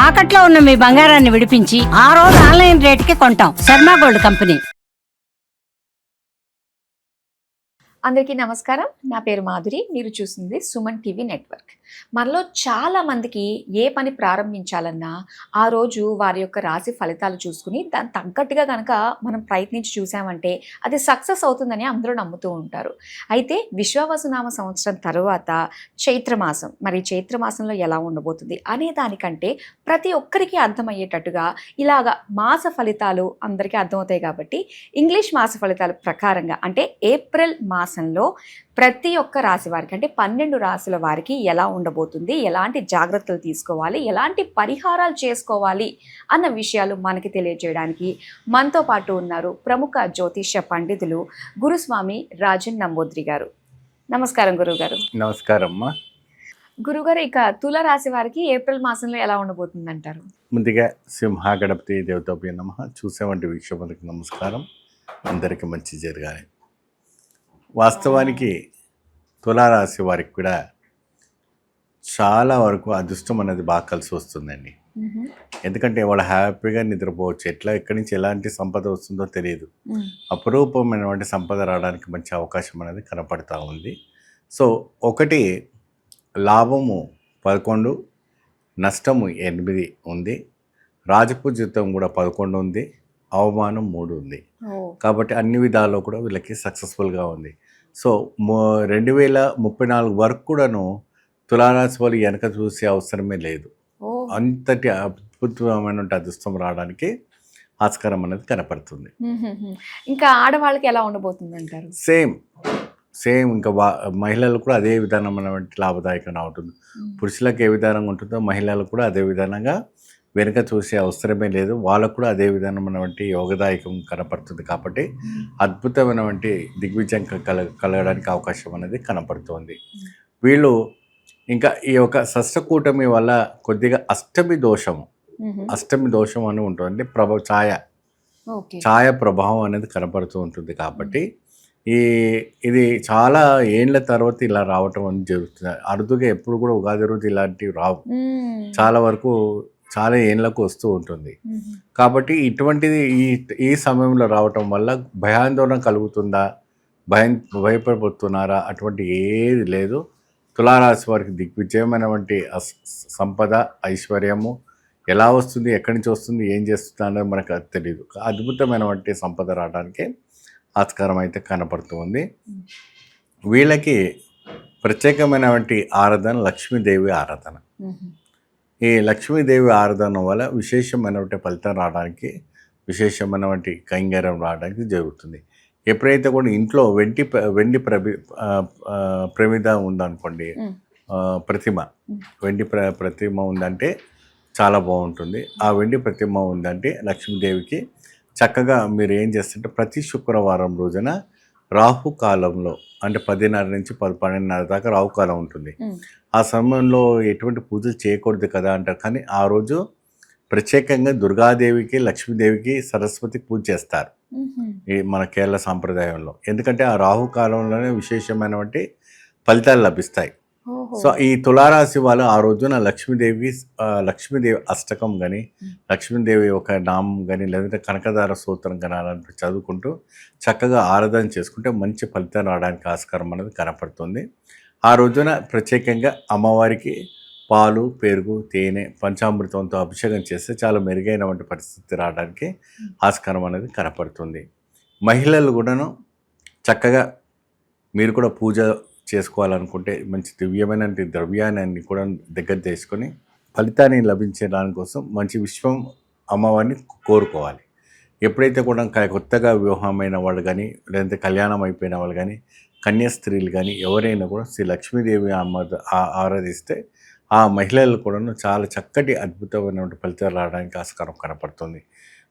తాకట్లో ఉన్న మీ బంగారాన్ని విడిపించి ఆ రోజు ఆన్లైన్ రేటుకి కొంటాం. Sharma gold company. అందరికీ నమస్కారం. నా పేరు మాధురి. మీరు చూస్తుంది సుమన్ టీవీ నెట్వర్క్. మనలో చాలా మందికి ఏ పని ప్రారంభించాలన్నా ఆ రోజు వారి యొక్క రాశి ఫలితాలు చూసుకుని దానికి తగ్గట్టుగా కనుక మనం ప్రయత్నించి చూసామంటే అది సక్సెస్ అవుతుందని అందరూ నమ్ముతూ ఉంటారు. అయితే విశ్వావసునామ సంవత్సరం తర్వాత చైత్రమాసం, మరి చైత్రమాసంలో ఎలా ఉండబోతుంది అనే దానికంటే ప్రతి ఒక్కరికి అర్థమయ్యేటట్టుగా ఇలాగా మాస ఫలితాలు అందరికీ అర్థమవుతాయి కాబట్టి ఇంగ్లీష్ మాస ఫలితాల ప్రకారంగా అంటే ఏప్రిల్ మాసంలో ప్రతి ఒక్క రాశి వారికి అంటే 12 రాశుల వారికి ఎలా ఉండబోతుంది, ఎలాంటి జాగ్రత్తలు తీసుకోవాలి, ఎలాంటి పరిహారాలు చేసుకోవాలి అన్న విషయాలు మనకి తెలియజేయడానికి మనతో పాటు ఉన్నారు ప్రముఖ జ్యోతిష్య పండితులు గురుస్వామి రాజన్ నంబూద్రి గారు. నమస్కారం గురుగారు. నమస్కారం అమ్మా. గురుగారు, ఇక తుల రాశి వారికి ఏప్రిల్ మాసంలో ఎలా ఉండబోతుంది అంటారు? ముందుగా సింహ గణపతి దేవతాభ్య నమః. చూసేవంటి వీక్షకులకు నమస్కారం. అందరికీ మంచి జరగాలి. వాస్తవానికి తులారాశి వారికి కూడా చాలా వరకు అదృష్టం అనేది బాగా కలిసి వస్తుందండి. ఎందుకంటే వాళ్ళు హ్యాపీగా నిద్రపోవచ్చు. ఎక్కడి నుంచి ఎలాంటి సంపద వస్తుందో తెలియదు. అపురూపమైనటువంటి సంపద రావడానికి మంచి అవకాశం అనేది కనపడతా ఉంది. సో ఒకటి లాభము 11, నష్టము 8 ఉంది, రాజపూజితం కూడా 11 ఉంది, అవమానం 3 ఉంది. కాబట్టి అన్ని విధాల్లో కూడా వీళ్ళకి సక్సెస్ఫుల్గా ఉంది. సో 2034 వరకు కూడాను తులారాశి వాళ్ళు వెనక చూసే అవసరమే లేదు. అంతటి అద్భుతమైన అదృష్టం రావడానికి ఆస్కారం అనేది కనపడుతుంది. ఇంకా ఆడవాళ్ళకి ఎలా ఉండబోతుంది అంటారు? సేమ్ ఇంకా మహిళలు కూడా అదే విధానమైనటువంటి లాభదాయకంగా ఉంటుంది. పురుషులకు ఏ విధానంగా ఉంటుందో మహిళలకు కూడా అదే విధానంగా వెనుక చూసే అవసరమే లేదు. వాళ్ళకు కూడా అదే విధానమైనటువంటి యోగదాయకం కనపడుతుంది. కాబట్టి అద్భుతమైనటువంటి దిగ్విజయం కలగడానికి అవకాశం అనేది కనపడుతుంది. వీళ్ళు ఇంకా ఈ యొక్క షష్ఠకూటమి వల్ల కొద్దిగా అష్టమి దోషం అని ఉంటుంది. ఛాయ ప్రభావం అనేది కనపడుతూ ఉంటుంది. కాబట్టి ఇది చాలా ఏళ్ళ తర్వాత ఇలా రావటం అనేది జరుగుతుంది. అరుదుగా ఎప్పుడు కూడా ఉగాది రోజు ఇలాంటివి రావు. చాలా వరకు చాలా ఏళ్ళకు వస్తూ ఉంటుంది. కాబట్టి ఇటువంటిది ఈ సమయంలో రావటం వల్ల భయాందోళన కలుగుతుందా, భయపడిపోతున్నారా, అటువంటి ఏది లేదు. తులారాశి వారికి దిగ్విజయమైనటువంటి సంపద, ఐశ్వర్యము ఎలా వస్తుంది, ఎక్కడి నుంచి వస్తుంది, ఏం చేస్తుంది అనేది మనకు తెలియదు. అద్భుతమైనటువంటి సంపద రావడానికి ఆస్కారం అయితే కనపడుతుంది. వీళ్ళకి ప్రత్యేకమైనటువంటి ఆరాధన లక్ష్మీదేవి ఆరాధన. ఈ లక్ష్మీదేవి ఆరాధన వల్ల విశేషమైనటువంటి ఫలితం రావడానికి, విశేషమైనటువంటి కైంగర్యం రావడానికి జరుగుతుంది. ఎప్పుడైతే కూడా ఇంట్లో వెండి ప్రమిద ఉందనుకోండి, ప్రతిమ, వెండి ప్రతిమ ఉందంటే చాలా బాగుంటుంది. ఆ వెండి ప్రతిమ ఉందంటే లక్ష్మీదేవికి చక్కగా మీరు ఏం చేస్తుంటే ప్రతి శుక్రవారం రోజున రాహుకాలంలో అంటే 10:30 నుంచి 12:30 దాకా రాహుకాలం ఉంటుంది. ఆ సమయంలో ఎటువంటి పూజలు చేయకూడదు కదా అంటారు. కానీ ఆ రోజు ప్రత్యేకంగా దుర్గాదేవికి, లక్ష్మీదేవికి, సరస్వతికి పూజ చేస్తారు ఈ మన కేరళ సాంప్రదాయంలో. ఎందుకంటే ఆ రాహుకాలంలోనే విశేషమైనటువంటి ఫలితాలు లభిస్తాయి. సో ఈ తులారాశి వాళ్ళు ఆ రోజున లక్ష్మీదేవి అష్టకం కానీ, లక్ష్మీదేవి ఒక నామం కానీ, లేదంటే కనకదార సూత్రం కానీ అలాంటివి చదువుకుంటూ చక్కగా ఆరాధన చేసుకుంటే మంచి ఫలితం రావడానికి ఆస్కారం అనేది కనపడుతుంది. ఆ రోజున ప్రత్యేకంగా అమ్మవారికి పాలు, పెరుగు, తేనె, పంచామృతంతో అభిషేకం చేస్తే చాలా మెరుగైనటువంటి పరిస్థితి రావడానికి ఆస్కారం అనేది కనపడుతుంది. మహిళలు కూడాను చక్కగా మీరు కూడా పూజ చేసుకోవాలనుకుంటే మంచి దివ్యమైన ద్రవ్యాన్ని కూడా దగ్గర తీసుకొని ఫలితాన్ని లభించే దానికోసం మంచి విశ్వం అమ్మవారిని కోరుకోవాలి. ఎప్పుడైతే కూడా కొత్తగా వివాహమైన వాళ్ళు కానీ, లేదంటే కళ్యాణం అయిపోయిన వాళ్ళు కానీ, కన్యా స్త్రీలు కానీ ఎవరైనా కూడా శ్రీ లక్ష్మీదేవి అమ్మ ఆరాధిస్తే ఆ మహిళలు కూడాను చాలా చక్కటి అద్భుతమైనటువంటి ఫలితాలు రావడానికి ఆస్కారం కనపడుతుంది.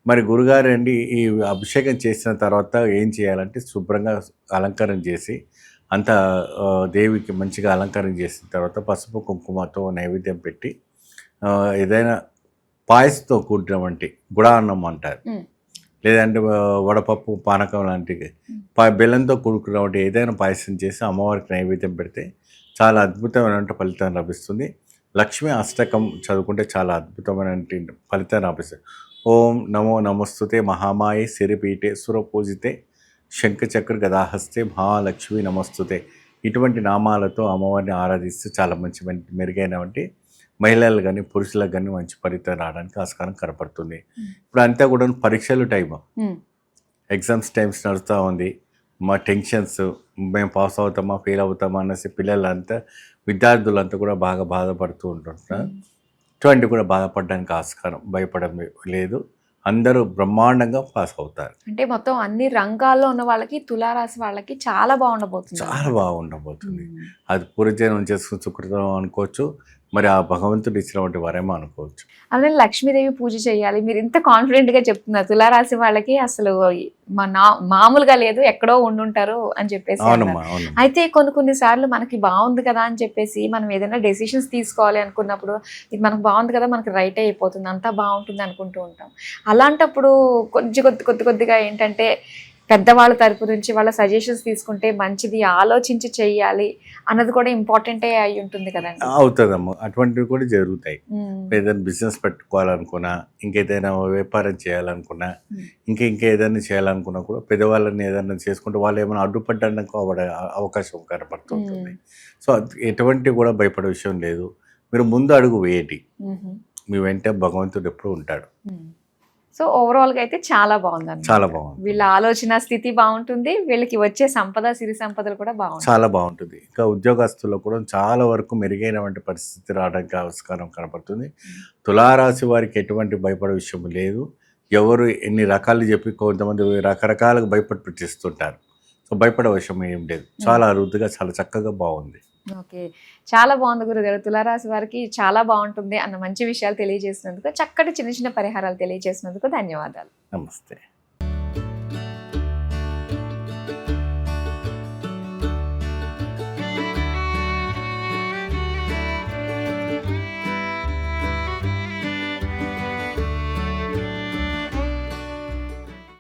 మరి గురుగారు అండి ఈ అభిషేకం చేసిన తర్వాత ఏం చేయాలంటే శుభ్రంగా అలంకరణ చేసి అంతా దేవికి మంచిగా అలంకరణ చేసిన తర్వాత పసుపు కుంకుమతో నైవేద్యం పెట్టి ఏదైనా పాయసంతో కూడినటువంటి గుడాన్నం అంటారు, లేదంటే వడపప్పు, పానకం లాంటివి బెల్లంతో కూడుకున్నటువంటి ఏదైనా పాయసం చేసి అమ్మవారికి నైవేద్యం పెడితే చాలా అద్భుతమైన ఫలితం లభిస్తుంది. లక్ష్మీ అష్టకం చదువుకుంటే చాలా అద్భుతమైన ఫలితాన్ని రాపిస్తుంది. ఓం నమో నమస్తుతే మహామాయే సిరిపీఠే సురపూజితే శంఖచక్ర గదాహస్తే మహాలక్ష్మి నమస్తుతే. ఇటువంటి నామాలతో అమ్మవారిని ఆరాధిస్తే చాలా మంచి మెరుగైనటువంటి మహిళలు కానీ పురుషులకు కానీ మంచి ఫలితం రావడానికి ఆస్కారం కనపడుతుంది. ఇప్పుడు అంతా కూడా పరీక్షలు టైం, ఎగ్జామ్స్ టైమ్స్ నడుస్తూ ఉంది. మా టెన్షన్స్, మేము పాస్ అవుతామా ఫెయిల్ అవుతామా అనేసి పిల్లలంతా విద్యార్థులంతా కూడా బాగా బాధపడుతూ ఉంటుంటారు. ఇటువంటి కూడా బాధపడడానికి ఆస్కారం భయపడడం లేదు. అందరూ బ్రహ్మాండంగా పాస్ అవుతారు. అంటే మొత్తం అన్ని రంగాల్లో ఉన్న వాళ్ళకి తులారాశి వాళ్ళకి చాలా బాగుండబోతుంది. చాలా బాగుండబోతుంది. అది పూర్వజన్మం చేసుకుని సుకృతం అనుకోవచ్చు, మరి ఆ భగవంతుడు ఇచ్చినటువంటి వరేమో అనుకోవచ్చు. అలానే లక్ష్మీదేవి పూజ చేయాలి. మీరు ఇంత కాన్ఫిడెంట్ గా చెప్తున్నారు. తులారాశి వాళ్ళకి అసలు మామూలుగా లేదు, ఎక్కడో ఉండుంటారు అని చెప్పేసి. అయితే కొన్ని సార్లు మనకి బాగుంది కదా అని చెప్పేసి మనం ఏదైనా డెసిషన్స్ తీసుకోవాలి అనుకున్నప్పుడు ఇది మనకు బాగుంది కదా, మనకి రైట్ అయిపోతుంది, అంతా బాగుంటుంది అనుకుంటూ ఉంటాం. అలాంటప్పుడు కొద్దిగా ఏంటంటే పెద్దవాళ్ళ తరపు నుంచి వాళ్ళ సజెషన్స్ తీసుకుంటే మంచిది, ఆలోచించి చెయ్యాలి అన్నది కూడా ఇంపార్టెంటే అయి ఉంటుంది కదండి. అవుతుందమ్మా, అటువంటివి కూడా జరుగుతాయి. ఏదైనా బిజినెస్ పెట్టుకోవాలనుకున్నా, ఇంకేదైనా వ్యాపారం చేయాలనుకున్నా, ఇంకేదైనా చేయాలనుకున్నా కూడా పెద్దవాళ్ళని ఏదైనా చేసుకుంటే వాళ్ళు ఏమైనా అడ్డుపడడానికి అవకాశం కనపడుతుంటుంది. సో ఎటువంటి కూడా భయపడే విషయం లేదు. మీరు ముందు అడుగు వేయండి, మీ వెంట భగవంతుడు ఎప్పుడు ఉంటాడు. సో ఓవరాల్గా అయితే చాలా బాగుంది. చాలా బాగుంది. వీళ్ళ ఆలోచన స్థితి బాగుంటుంది, వీళ్ళకి వచ్చే సంపద సిరి సంపదలు కూడా బాగుంటుంది, చాలా బాగుంటుంది. ఇంకా ఉద్యోగస్తుల్లో కూడా చాలా వరకు మెరుగైనటువంటి పరిస్థితి రావడానికి ఆస్కారం కనపడుతుంది. తులారాశి వారికి ఎటువంటి భయపడే విషయం లేదు. ఎవరు ఎన్ని రకాలు చెప్పి కొంతమంది రకరకాలుగా భయపడిపిస్తుంటారు. సో భయపడే విషయం ఏం లేదు. చాలా అరుదుగా చాలా చక్కగా బాగుంది. ఓకే, చాలా బాగుంది గురుగారు. తులారాశి వారికి చాలా బాగుంటుంది అన్న మంచి విషయాలు తెలియజేసినందుకు, చక్కటి చిన్న చిన్న పరిహారాలు తెలియజేసినందుకు ధన్యవాదాలు. నమస్తే.